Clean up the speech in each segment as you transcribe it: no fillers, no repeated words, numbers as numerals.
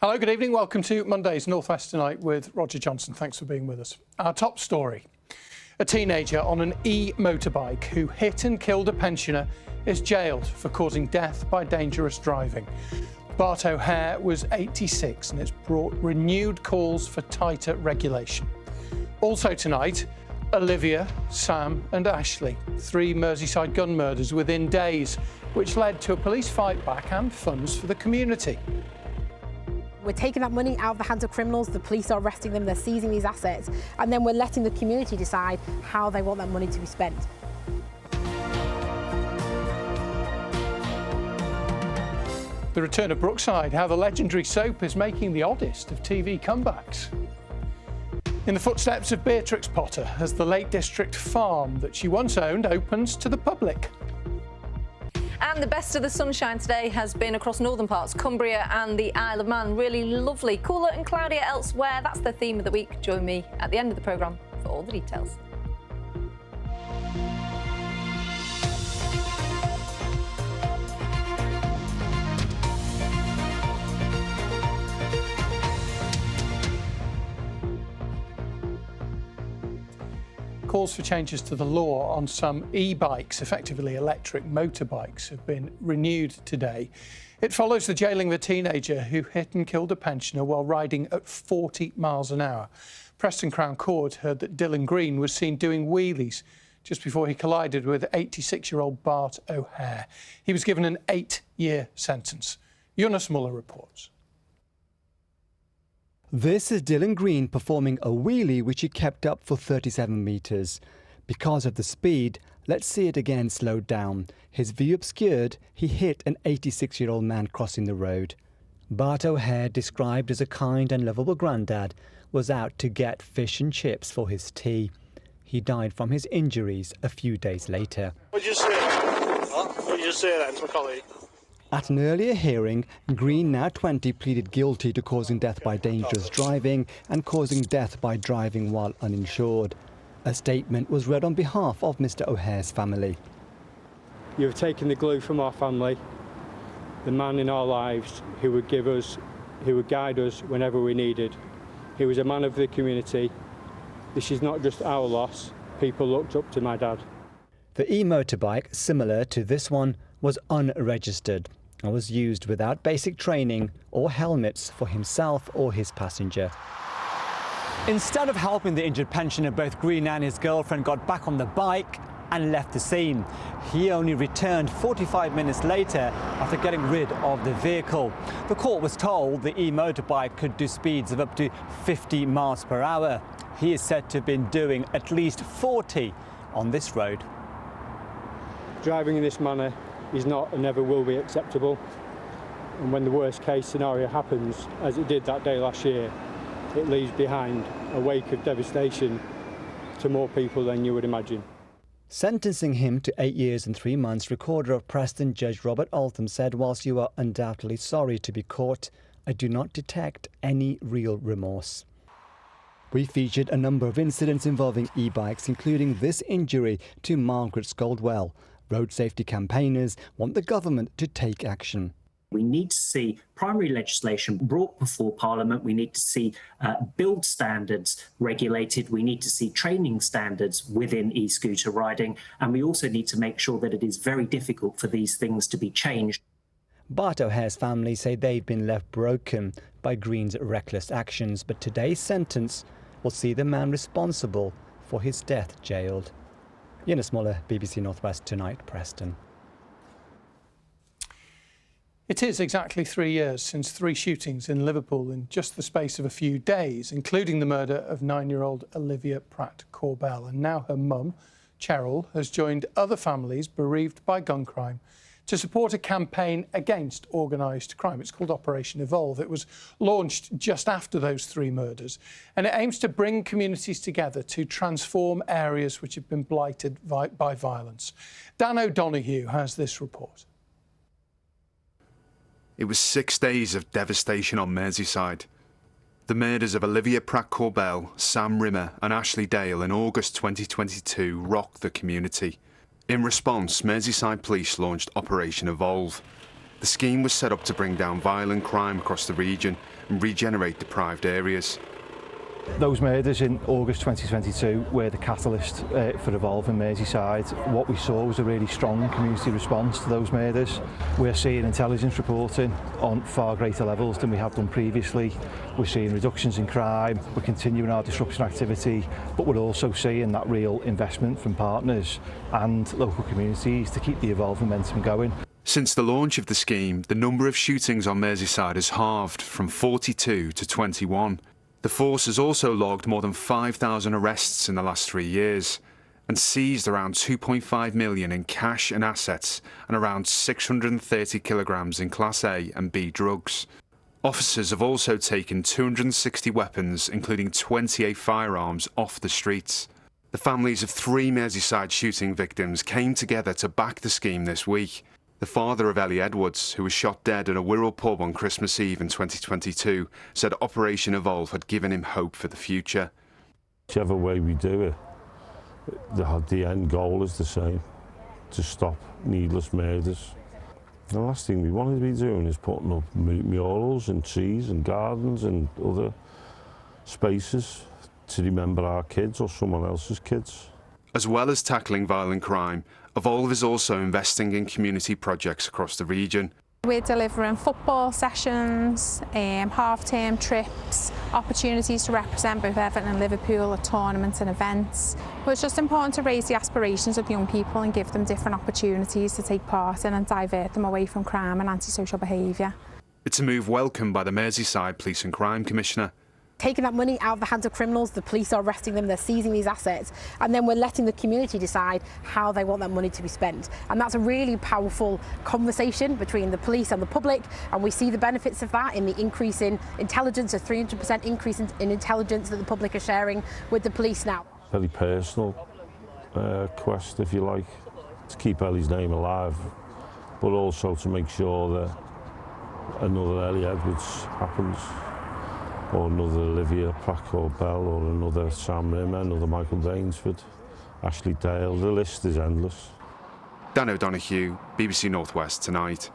Hello, good evening. Welcome to Monday's North West Tonight with Roger Johnson. Thanks for being with us. Our top story. A teenager on an e-motorbike who hit and killed a pensioner is jailed for causing death by dangerous driving. Bart O'Hare was 86 and it's brought renewed calls for tighter regulation. Also tonight, Olivia, Sam and Ashley, 3 Merseyside gun murders within days, which led to a police fight back and funds for the community. We're taking that money out of the hands of criminals, the police are arresting them, they're seizing these assets, and then we're letting the community decide how they want that money to be spent. The return of Brookside, how the legendary soap is making the oddest of TV comebacks. In the footsteps of Beatrix Potter, as the Lake District farm that she once owned opens to the public. And the best of the sunshine today has been across northern parts, Cumbria and the Isle of Man. Really lovely, cooler and cloudier elsewhere. That's the theme of the week. Join me at the end of the programme for all the details. Calls for changes to the law on some e-bikes, effectively electric motorbikes, have been renewed today. It follows the jailing of a teenager who hit and killed a pensioner while riding at 40 miles an hour. Preston Crown Court heard that Dylan Green was seen doing wheelies just before he collided with 86-year-old Bart O'Hare. He was given an 8-year sentence. Jonas Muller reports. This is Dylan Green performing a wheelie which he kept up for 37 metres. Because of the speed, let's see it again slowed down. His view obscured, he hit an 86-year-old man crossing the road. Bart O'Hare, described as a kind and lovable grandad, was out to get fish and chips for his tea. He died from his injuries a few days later. What did you say? What did you say then to my colleague? At an earlier hearing, Green, now 20, pleaded guilty to causing death by dangerous driving and causing death by driving while uninsured. A statement was read on behalf of Mr O'Hare's family. You've taken the glue from our family, the man in our lives who would give us, who would guide us whenever we needed. He was a man of the community. This is not just our loss. People looked up to my dad. The e-motorbike, similar to this one, was unregistered and was used without basic training or helmets for himself or his passenger. Instead of helping the injured pensioner, both Green and his girlfriend got back on the bike and left the scene. He only returned 45 minutes later after getting rid of the vehicle. The court was told the e-motorbike could do speeds of up to 50 miles per hour. He is said to have been doing at least 40 on this road. Driving in this manner is not and never will be acceptable. And when the worst case scenario happens, as it did that day last year, it leaves behind a wake of devastation to more people than you would imagine. Sentencing him to 8 years and 3 months, Recorder of Preston Judge Robert Altham said, "Whilst you are undoubtedly sorry to be caught, I do not detect any real remorse." We featured a number of incidents involving e-bikes, including this injury to Margaret Scoldwell. Road safety campaigners want the government to take action. We need to see primary legislation brought before Parliament. We need to see build standards regulated. We need to see training standards within e-scooter riding. And we also need to make sure that it is very difficult for these things to be changed. Bart O'Hare's family say they've been left broken by Green's reckless actions, but today's sentence will see the man responsible for his death jailed. Jonas Muller, BBC North West Tonight, Preston. It is exactly 3 years since 3 shootings in Liverpool in just the space of a few days, including the murder of 9-year-old Olivia Pratt-Corbell. And now her mum, Cheryl, has joined other families bereaved by gun crime to support a campaign against organised crime. It's called Operation Evolve. It was launched just after those 3 murders, and it aims to bring communities together to transform areas which have been blighted by violence. Dan O'Donoghue has this report. It was 6 days of devastation on Merseyside. The murders of Olivia Pratt-Corbell, Sam Rimmer and Ashley Dale in August 2022 rocked the community. In response, Merseyside Police launched Operation Evolve. The scheme was set up to bring down violent crime across the region and regenerate deprived areas. Those murders in August 2022 were the catalyst for Evolve in Merseyside. What we saw was a really strong community response to those murders. We're seeing intelligence reporting on far greater levels than we have done previously. We're seeing reductions in crime, we're continuing our disruption activity, but we're also seeing that real investment from partners and local communities to keep the Evolve momentum going. Since the launch of the scheme, the number of shootings on Merseyside has halved from 42 to 21. The force has also logged more than 5,000 arrests in the last 3 years and seized around 2.5 million in cash and assets and around 630 kilograms in Class A and B drugs. Officers have also taken 260 weapons, including 28 firearms, off the streets. The families of 3 Merseyside shooting victims came together to back the scheme this week. The father of Ellie Edwards, who was shot dead at a Wirral pub on Christmas Eve in 2022, said Operation Evolve had given him hope for the future. Whichever way we do it, the end goal is the same, to stop needless murders. The last thing we want to be doing is putting up murals and trees and gardens and other spaces to remember our kids or someone else's kids. As well as tackling violent crime, Evolve is also investing in community projects across the region. We're delivering football sessions, half-term trips, opportunities to represent both Everton and Liverpool at tournaments and events. But it's just important to raise the aspirations of young people and give them different opportunities to take part in and divert them away from crime and antisocial behaviour. It's a move welcomed by the Merseyside Police and Crime Commissioner. Taking that money out of the hands of criminals, the police are arresting them, they're seizing these assets, and then we're letting the community decide how they want that money to be spent. And that's a really powerful conversation between the police and the public, and we see the benefits of that in the increase in intelligence, a 300% increase in intelligence that the public are sharing with the police now. Very personal quest, if you like, to keep Ellie's name alive, but also to make sure that another Ellie Edwards happens, or another Olivia Pratt-Corbell, or another Sam Rimmer, another Michael Dainsford, Ashley Dale. The list is endless. Dan O'Donoghue, BBC North West Tonight.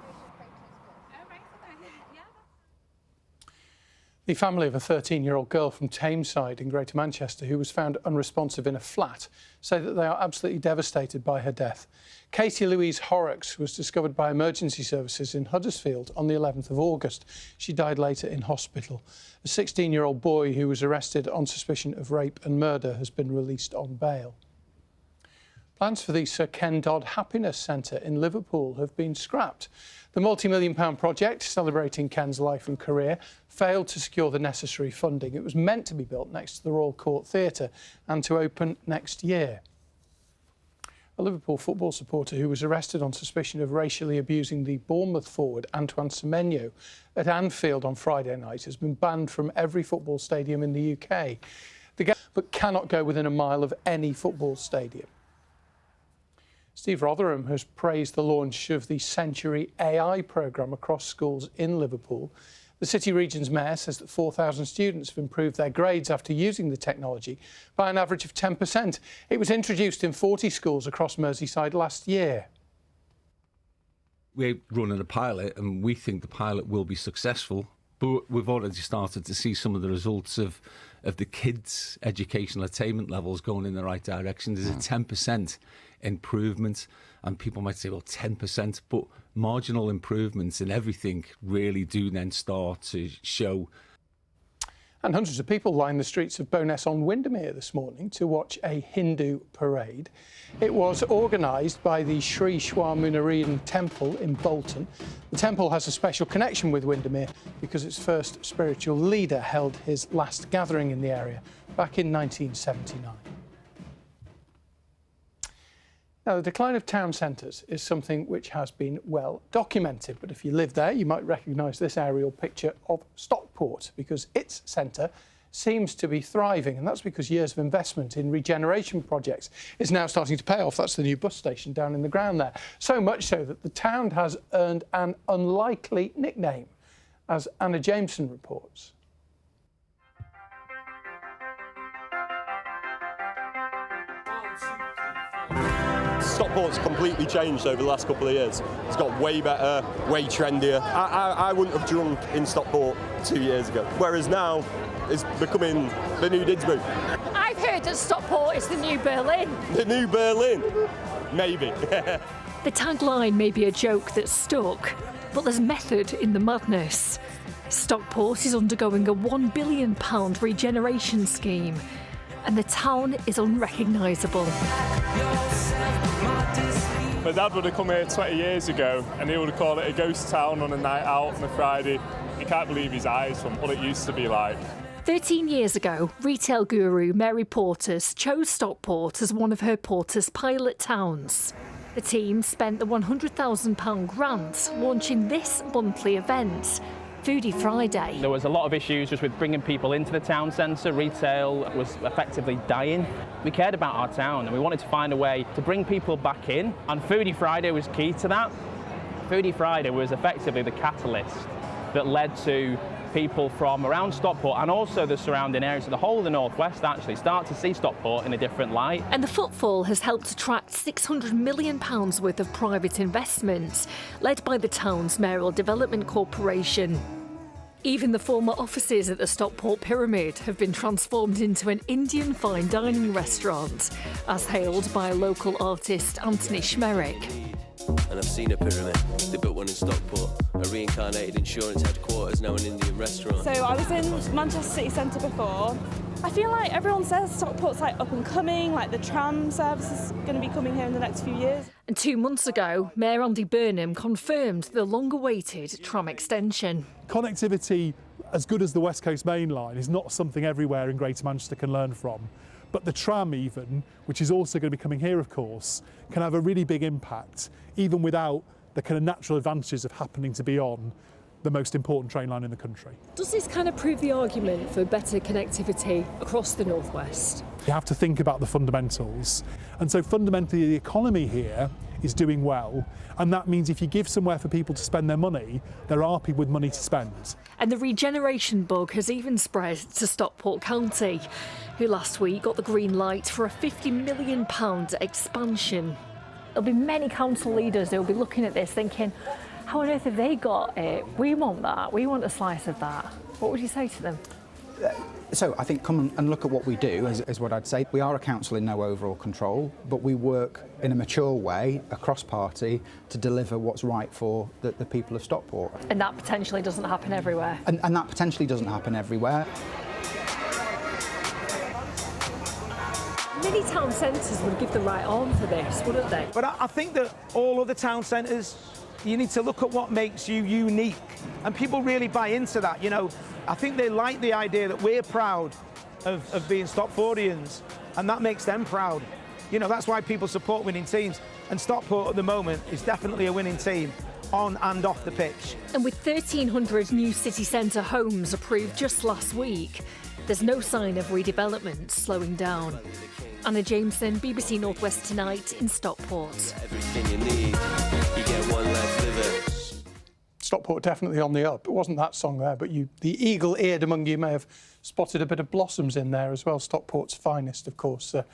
The family of a 13-year-old girl from Tameside in Greater Manchester who was found unresponsive in a flat say that they are absolutely devastated by her death. Katie Louise Horrocks was discovered by emergency services in Huddersfield on the 11th of August. She died later in hospital. A 16-year-old boy who was arrested on suspicion of rape and murder has been released on bail. Plans for the Sir Ken Dodd Happiness Centre in Liverpool have been scrapped. The multi-million-pound project, celebrating Ken's life and career, failed to secure the necessary funding. It was meant to be built next to the Royal Court Theatre and to open next year. A Liverpool football supporter who was arrested on suspicion of racially abusing the Bournemouth forward Antoine Semenyo at Anfield on Friday night has been banned from every football stadium in the UK, but cannot go within a mile of any football stadium. Steve Rotherham has praised the launch of the Century AI programme across schools in Liverpool. The City Region's Mayor says that 4,000 students have improved their grades after using the technology by an average of 10%. It was introduced in 40 schools across Merseyside last year. We're running a pilot and we think the pilot will be successful, but we've already started to see some of the results of the kids' educational attainment levels going in the right direction. There's a 10% improvement, and people might say, well, 10%, but marginal improvements in everything really do then start to show. And hundreds of people lined the streets of Bowness on Windermere this morning to watch a Hindu parade. It was organised by the Sri Swaminarayan Temple in Bolton. The temple has a special connection with Windermere because its first spiritual leader held his last gathering in the area back in 1979. Now, the decline of town centres is something which has been well documented, but if you live there, you might recognise this aerial picture of Stockport because its centre seems to be thriving, and that's because years of investment in regeneration projects is now starting to pay off. That's the new bus station down in the ground there. So much so that the town has earned an unlikely nickname, as Anna Jameson reports. Stockport's completely changed over the last couple of years. It's got way better, way trendier. I wouldn't have drunk in Stockport 2 years ago, whereas now it's becoming the new Didsbury. I've heard that Stockport is the new Berlin. The new Berlin? Maybe. The tagline may be a joke that's stuck, but there's method in the madness. Stockport is undergoing a £1 billion regeneration scheme, and the town is unrecognisable. My dad would have come here 20 years ago and he would have called it a ghost town on a night out on a Friday. You can't believe his eyes from what it used to be like. 13 years ago, retail guru Mary Portas chose Stockport as one of her Portas pilot towns. The team spent the £100,000 grant launching this monthly event, Foodie Friday. There was a lot of issues just with bringing people into the town centre. Retail was effectively dying. We cared about our town and we wanted to find a way to bring people back in, and Foodie Friday was key to that. Foodie Friday was effectively the catalyst that led to people from around Stockport and also the surrounding areas, so the whole of the northwest actually start to see Stockport in a different light. And the footfall has helped attract £600 million worth of private investment, led by the town's mayoral development corporation. Even the former offices at the Stockport Pyramid have been transformed into an Indian fine dining restaurant, as hailed by local artist Anthony Schmerick. And I've seen a pyramid. They built one in Stockport, a reincarnated insurance headquarters, now an Indian restaurant. So I was in Manchester City Centre before. I feel like everyone says Stockport's like up and coming, like the tram service is going to be coming here in the next few years. And 2 months ago, Mayor Andy Burnham confirmed the long-awaited tram extension. Connectivity as good as the West Coast Main Line is not something everywhere in Greater Manchester can learn from. But the tram even, which is also going to be coming here of course, can have a really big impact, even without the kind of natural advantages of happening to be on the most important train line in the country. Does this kind of prove the argument for better connectivity across the northwest? You have to think about the fundamentals. And so fundamentally the economy here is doing well, and that means if you give somewhere for people to spend their money, there are people with money to spend. And the regeneration bug has even spread to Stockport County, who last week got the green light for a £50 million expansion. There'll be many council leaders who'll be looking at this thinking, how on earth have they got it? We want that, we want a slice of that. What would you say to them? So I think come and look at what we do, is what I'd say. We are a council in no overall control, but we work in a mature way across party to deliver what's right for the people of Stockport. And that potentially doesn't happen everywhere. And that potentially doesn't happen everywhere. Many town centres would give the right arm for this, wouldn't they? But I think that all other town centres, you need to look at what makes you unique. And people really buy into that, you know. I think they like the idea that we're proud of being Stockportians, and that makes them proud. You know, that's why people support winning teams. And Stockport at the moment is definitely a winning team, on and off the pitch. And with 1,300 new city centre homes approved just last week, there's no sign of redevelopment slowing down. Anna Jameson, BBC North West Tonight in Stockport. Everything you need, you get one life living. Stockport definitely on the up. It wasn't that song there, but the eagle-eared among you may have spotted a bit of Blossoms in there as well. Stockport's finest, of course, a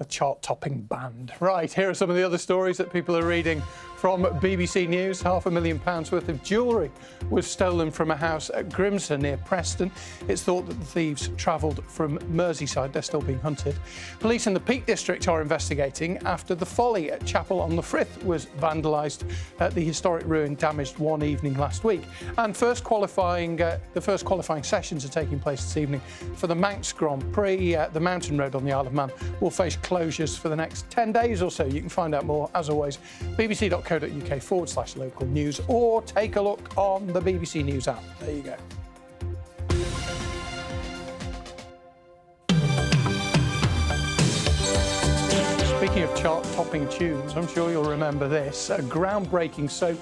chart-topping band. Right, here are some of the other stories that people are reading from BBC News. £500,000 worth of jewellery was stolen from a house at Grimsby near Preston. It's thought that the thieves travelled from Merseyside. They're still being hunted. Police in the Peak District are investigating after the Folly at Chapel on the Frith was vandalised. The historic ruin damaged one evening last week. And the first qualifying sessions are taking place this evening for the Manx Grand Prix. The mountain road on the Isle of Man will face closures for the next 10 days or so. You can find out more, as always, bbc.co.uk/local news, or take a look on the BBC News app. There you go. Speaking of chart-topping tunes, I'm sure you'll remember this. A groundbreaking soap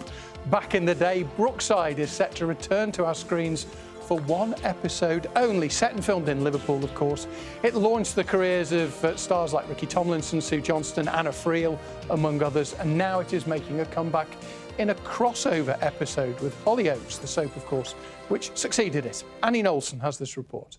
back in the day, Brookside, is set to return to our screens for one episode only, set and filmed in Liverpool, of course. It launched the careers of stars like Ricky Tomlinson, Sue Johnston, Anna Friel, among others, and now it is making a comeback in a crossover episode with Hollyoaks, the soap, of course, which succeeded it. Annie Knowlson has this report.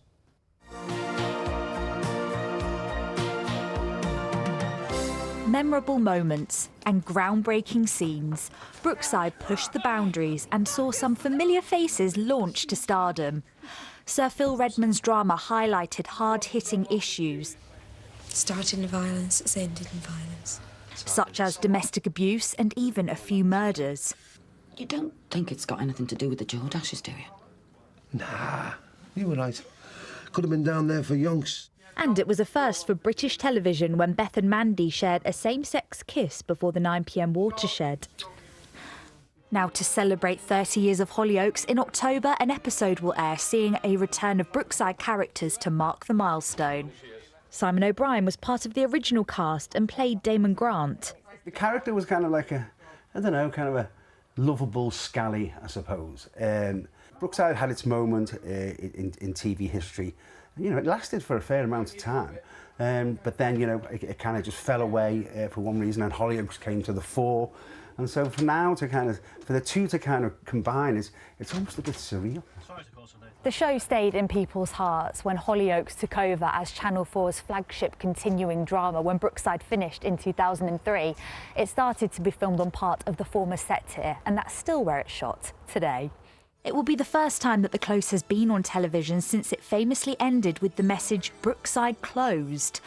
memorable moments and groundbreaking scenes, Brookside pushed the boundaries and saw some familiar faces launch to stardom. Sir Phil Redmond's drama highlighted hard-hitting issues. Started in violence, it's ended in violence. Such as domestic abuse and even a few murders. You don't think it's got anything to do with the Jordashes, do you? Nah, you were right. Could have been down there for yonks. And it was a first for British television when Beth and Mandy shared a same-sex kiss before the 9 p.m. watershed. Now, to celebrate 30 years of Hollyoaks, in October an episode will air seeing a return of Brookside characters to mark the milestone. Simon O'Brien was part of the original cast and played Damon Grant. The character was kind of like a lovable scally, I suppose. Brookside had its moment in TV history. You know, it lasted for a fair amount of time, but then, you know, it kind of just fell away for one reason, and Hollyoaks came to the fore. And so for now for the two to kind of combine, it's almost a bit surreal. The show stayed in people's hearts when Hollyoaks took over as Channel 4's flagship continuing drama. When Brookside finished in 2003, it started to be filmed on part of the former set here, and that's still where it's shot today. It will be the first time that The Close has been on television since it famously ended with the message "Brookside closed."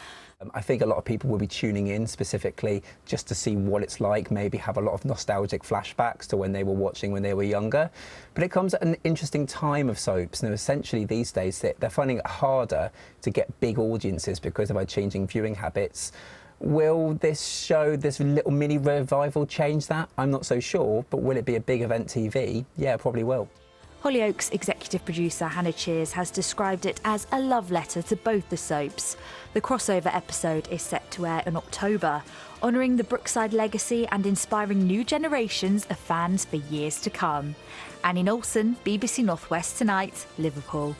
I think a lot of people will be tuning in specifically just to see what it's like, maybe have a lot of nostalgic flashbacks to when they were watching when they were younger. But it comes at an interesting time of soaps. And essentially these days they're finding it harder to get big audiences because of our changing viewing habits. Will this show, this little mini revival, change that? I'm not so sure, but will it be a big event TV? Yeah, it probably will. Hollyoaks executive producer Hannah Cheers has described it as a love letter to both the soaps. The crossover episode is set to air in October, honouring the Brookside legacy and inspiring new generations of fans for years to come. Annie Knowlson, BBC North West Tonight, Liverpool.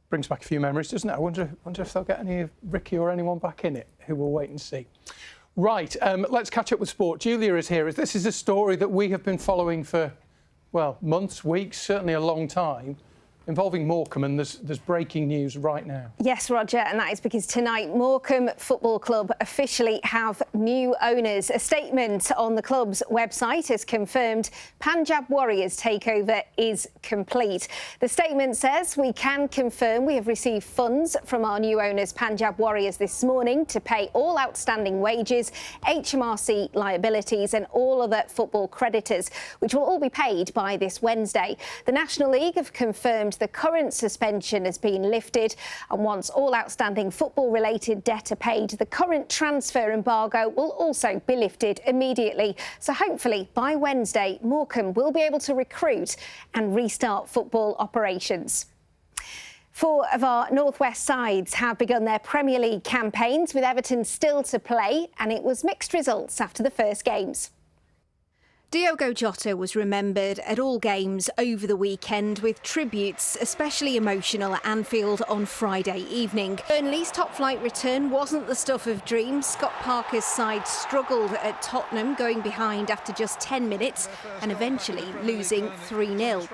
Brings back a few memories, doesn't it? I wonder if they'll get any of Ricky or anyone back in it, who we'll wait and see. Right, let's catch up with sport. Julia is here. This is a story that we have been following for, well, months, weeks, certainly a long time, involving Morecambe, and there's breaking news right now. Yes, Roger, and that is because tonight Morecambe Football Club officially have new owners. A statement on the club's website has confirmed Punjab Warriors' takeover is complete. The statement says, "We can confirm we have received funds from our new owners Punjab Warriors this morning to pay all outstanding wages, HMRC liabilities and all other football creditors, which will all be paid by this Wednesday." The National League have confirmed the current suspension has been lifted, and once all outstanding football-related debt are paid, the current transfer embargo will also be lifted immediately. So hopefully by Wednesday, Morecambe will be able to recruit and restart football operations. 4 of our Northwest sides have begun their Premier League campaigns, with Everton still to play, and it was mixed results after the first games. Diogo Jota was remembered at all games over the weekend, with tributes especially emotional at Anfield on Friday evening. Burnley's top-flight return wasn't the stuff of dreams. Scott Parker's side struggled at Tottenham, going behind after just 10 minutes and eventually losing 3-0.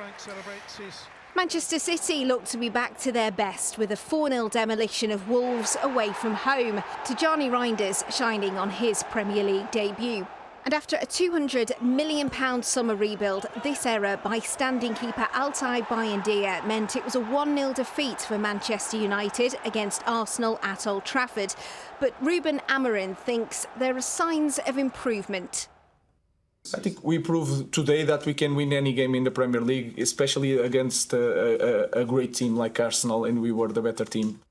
Manchester City looked to be back to their best with a 4-0 demolition of Wolves away from home, Tijani Reinders shining on his Premier League debut. And after a £200 million summer rebuild, this error by standing keeper Altay Bayindia meant it was a 1-0 defeat for Manchester United against Arsenal at Old Trafford. But Ruben Amorim thinks there are signs of improvement. I think we proved today that we can win any game in the Premier League, especially against a great team like Arsenal, and we were the better team.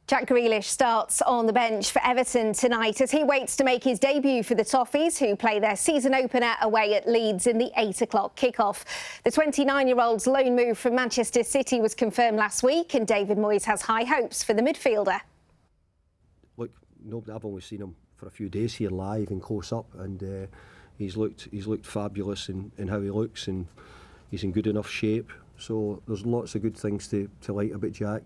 Jack Grealish starts on the bench for Everton tonight as he waits to make his debut for the Toffees, who play their season opener away at Leeds in the 8 o'clock kickoff. The 29-year-old's loan move from Manchester City was confirmed last week, and David Moyes has high hopes for the midfielder. Look, I've only seen him for a few days here live and close up, and he's looked fabulous in how he looks, and he's in good enough shape. So there's lots of good things to like about Jack.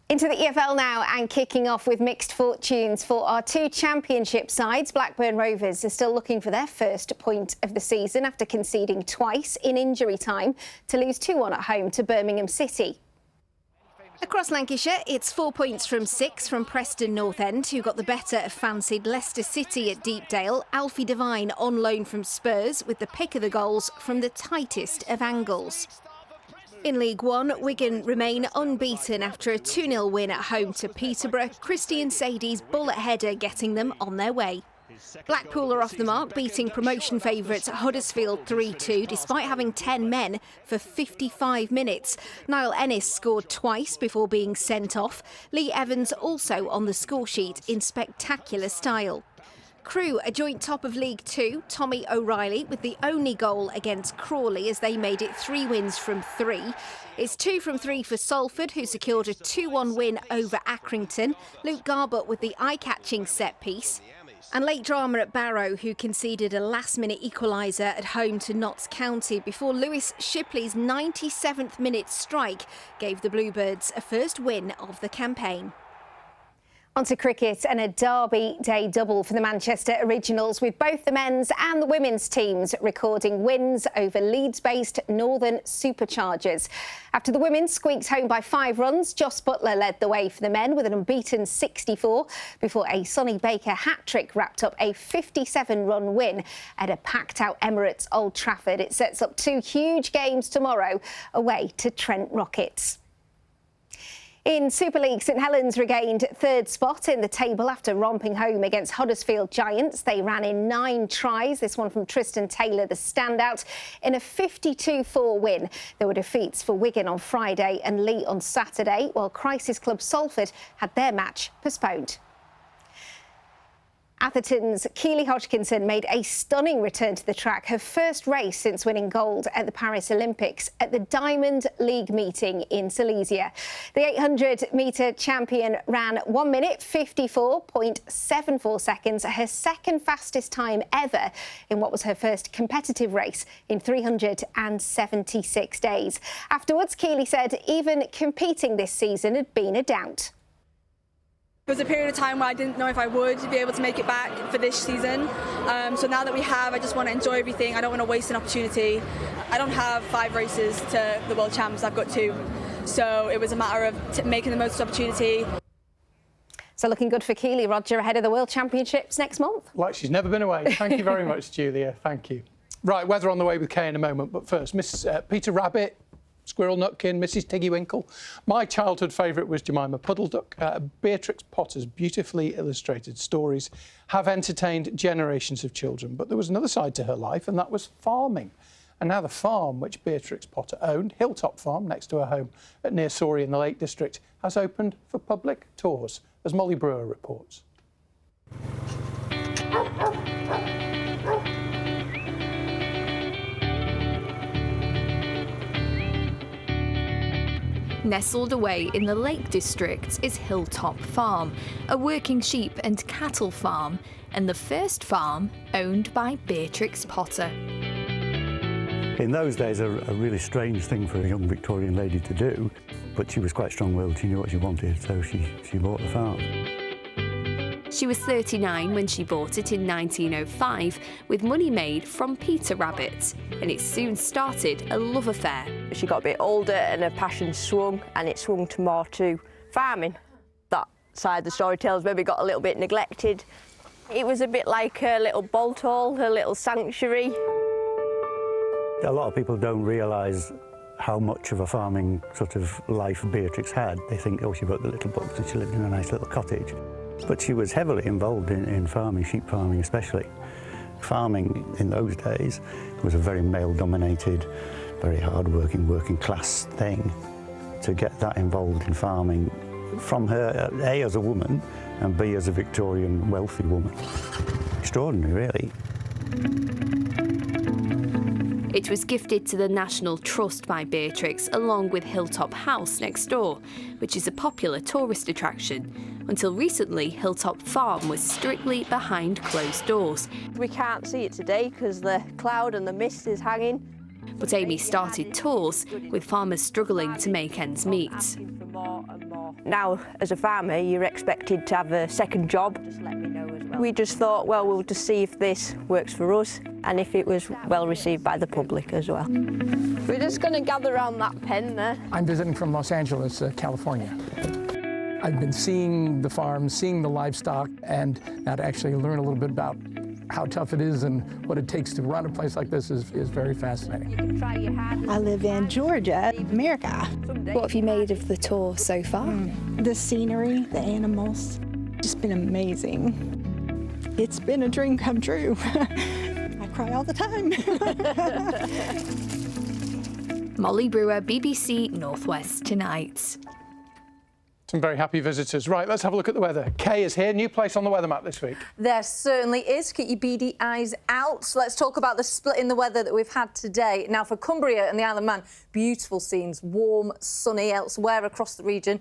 Into the EFL now, and kicking off with mixed fortunes for our 2 championship sides. Blackburn Rovers are still looking for their first point of the season after conceding twice in injury time to lose 2-1 at home to Birmingham City. Across Lancashire, it's 4 points from 6 from Preston North End, who got the better of fancied Leicester City at Deepdale. Alfie Devine on loan from Spurs with the pick of the goals from the tightest of angles. In League One, Wigan remain unbeaten after a 2-0 win at home to Peterborough. Christian Sadie's bullet header getting them on their way. Blackpool are off the mark, beating promotion favourites Huddersfield 3-2 despite having 10 men for 55 minutes. Niall Ennis scored twice before being sent off. Lee Evans also on the scoresheet in spectacular style. Crewe are joint top of League Two, Tommy O'Reilly with the only goal against Crawley as they made it 3 wins from 3. It's 2 from 3 for Salford, who secured a 2-1 win over Accrington. Luke Garbutt with the eye-catching set piece. And late drama at Barrow, who conceded a last-minute equaliser at home to Notts County before Lewis Shipley's 97th minute strike gave the Bluebirds a first win of the campaign. On to cricket and a Derby Day double for the Manchester Originals, with both the men's and the women's teams recording wins over Leeds-based Northern Superchargers. After the women squeaked home by 5 runs, Joss Butler led the way for the men with an unbeaten 64 before a Sonny Baker hat-trick wrapped up a 57-run win at a packed-out Emirates Old Trafford. It sets up 2 huge games tomorrow away to Trent Rockets. In Super League, St Helens regained 3rd spot in the table after romping home against Huddersfield Giants. They ran in 9 tries, this one from Tristan Taylor, the standout, in a 52-4 win. There were defeats for Wigan on Friday and Leigh on Saturday, while Crisis Club Salford had their match postponed. Atherton's Keely Hodgkinson made a stunning return to the track, her first race since winning gold at the Paris Olympics at the Diamond League meeting in Silesia. The 800-metre champion ran 1 minute 54.74 seconds, her second fastest time ever in what was her first competitive race in 376 days. Afterwards, Keely said even competing this season had been a doubt. There was a period of time where I didn't know if I would be able to make it back for this season. So now that we have, I just want to enjoy everything. I don't want to waste an opportunity. I don't have 5 races to the World Champs, I've got 2. So it was a matter of making the most of the opportunity. So looking good for Keely, Roger, ahead of the World Championships next month. Like she's never been away. Thank you very much, Julia. Thank you. Right, weather on the way with Kay in a moment. But first, Miss Peter Rabbit, Squirrel Nutkin, Mrs Tiggywinkle. My childhood favourite was Jemima Puddle Duck. Beatrix Potter's beautifully illustrated stories have entertained generations of children, but there was another side to her life, and that was farming. And now the farm which Beatrix Potter owned, Hilltop Farm, next to her home at near Sorey in the Lake District, has opened for public tours, as Molly Brewer reports. Nestled away in the Lake District is Hilltop Farm, a working sheep and cattle farm, and the first farm owned by Beatrix Potter. In those days, a really strange thing for a young Victorian lady to do, but she was quite strong-willed. She knew what she wanted, so she bought the farm. She was 39 when she bought it in 1905 with money made from Peter Rabbit, and it soon started a love affair. She got a bit older and her passion swung, and it swung to more to farming. That side of the storytellers maybe got a little bit neglected. It was a bit like her little bolt hole, her little sanctuary. A lot of people don't realise how much of a farming sort of life Beatrix had. They think, oh, she wrote the little books and she lived in a nice little cottage. But she was heavily involved in farming, sheep farming especially. Farming in those days was a very male-dominated, very hard-working, working-class thing. To get that involved in farming from her, A, as a woman, and B, as a Victorian wealthy woman. Extraordinary, really. It was gifted to the National Trust by Beatrix, along with Hilltop House next door, which is a popular tourist attraction. Until recently, Hilltop Farm was strictly behind closed doors. We can't see it today because the cloud and the mist is hanging. But Amy started tours, with farmers struggling to make ends meet. Now, as a farmer, you're expected to have a second job. We just thought, well, we'll just see if this works for us and if it was well received by the public as well. We're just going to gather around that pen there. I'm visiting from Los Angeles, California. I've been seeing the farms, seeing the livestock, and now to actually learn a little bit about how tough it is and what it takes to run a place like this is very fascinating. You can try your hand. I live in Georgia, America. What have you made of the tour so far? The scenery, the animals, just been amazing. It's been a dream come true. I cry all the time. Molly Brewer, BBC Northwest Tonight. Some very happy visitors. Right, let's have a look at the weather. Kay is here, new place on the weather map this week. There certainly is. Keep your beady eyes out. So let's talk about the split in the weather that we've had today. Now, for Cumbria and the Isle of Man, beautiful scenes, warm, sunny elsewhere across the region.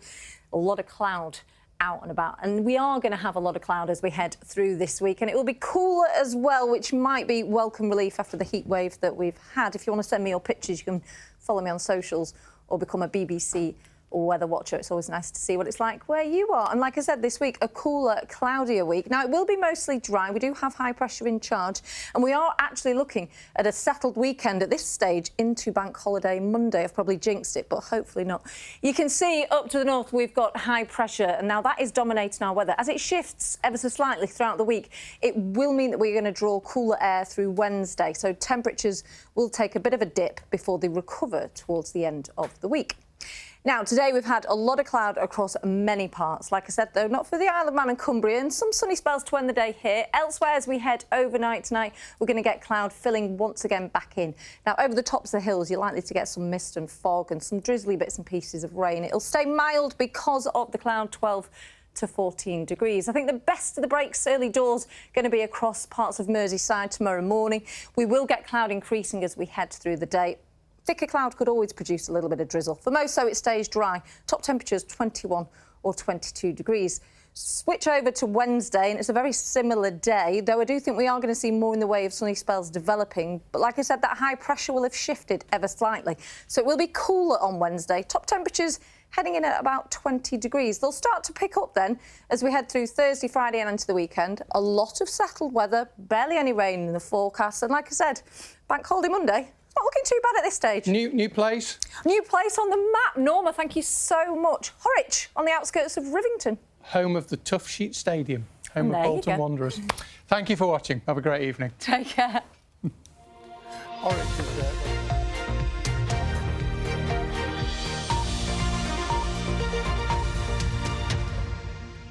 A lot of cloud out and about. And we are going to have a lot of cloud as we head through this week. And it will be cooler as well, which might be welcome relief after the heat wave that we've had. If you want to send me your pictures, you can follow me on socials or become a BBC weather watcher. It's always nice to see what it's like where you are. And like I said, this week, a cooler, cloudier week. Now, it will be mostly dry. We do have high pressure in charge. And we are actually looking at a settled weekend at this stage into Bank Holiday Monday. I've probably jinxed it, but hopefully not. You can see up to the north, we've got high pressure. And now that is dominating our weather. As it shifts ever so slightly throughout the week, it will mean that we're going to draw cooler air through Wednesday. So temperatures will take a bit of a dip before they recover towards the end of the week. Now, today we've had a lot of cloud across many parts. Like I said, though, not for the Isle of Man and Cumbria, and some sunny spells to end the day here. Elsewhere, as we head overnight tonight, we're going to get cloud filling once again back in. Now, over the tops of the hills, you're likely to get some mist and fog and some drizzly bits and pieces of rain. It'll stay mild because of the cloud, 12 to 14 degrees. I think the best of the breaks early doors going to be across parts of Merseyside tomorrow morning. We will get cloud increasing as we head through the day. Thicker cloud could always produce a little bit of drizzle. For most, though, it stays dry. Top temperatures 21 or 22 degrees. Switch over to Wednesday, and it's a very similar day, though I do think we are going to see more in the way of sunny spells developing. But like I said, that high pressure will have shifted ever slightly. So it will be cooler on Wednesday. Top temperatures heading in at about 20 degrees. They'll start to pick up then as we head through Thursday, Friday and into the weekend. A lot of settled weather, barely any rain in the forecast. And like I said, Bank Holiday Monday, not looking too bad at this stage. New place? New place on the map. Norma, thank you so much. Horwich, on the outskirts of Rivington. Home of the Tough Sheet Stadium, home of Bolton Wanderers. Thank you for watching. Have a great evening. Take care. Horwich is